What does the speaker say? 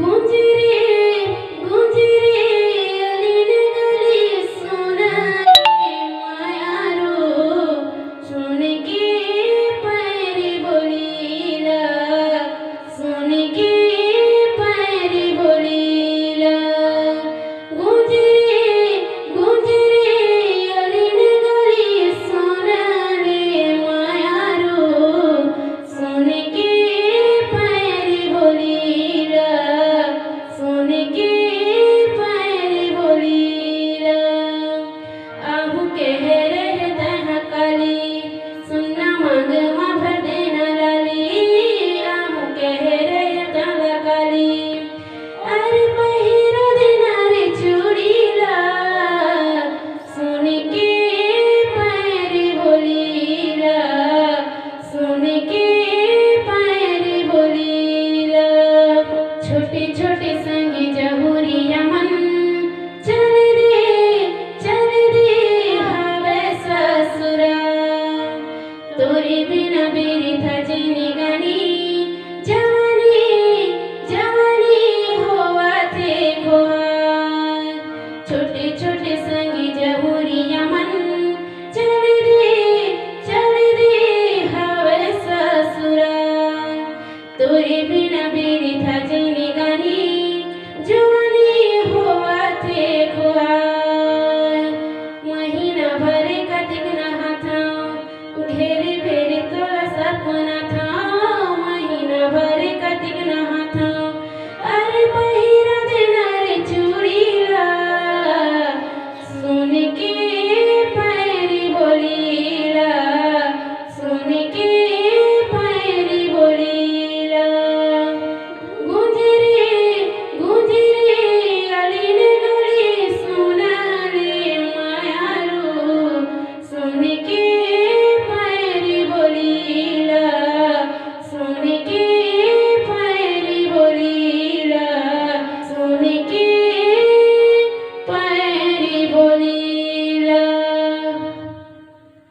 गूंजी रे अलीन गली सोनाली मायारो सुन के पैरी बोलीला सुन के पैरी बोलीला गूंजी रे अलीन गली सोनाली मायारो सुन के पैरी बोलीला सुन के पैरी बोलीला आहू कह रहे तह काली सुनना मांग मा भर देना लाली आहू कह रहे तह काली अरे पहिरा देना रे चूड़ीला सुन के पैरी बोलीला सुन के पैरी बोलीला छोटे छोटे संगी जहुरिया मन चल दे हवे ससुरा तोरे बिना बेरी था जीने गानी जवानी होवा थे खोहार छोटे छोटे संगी जहुरिया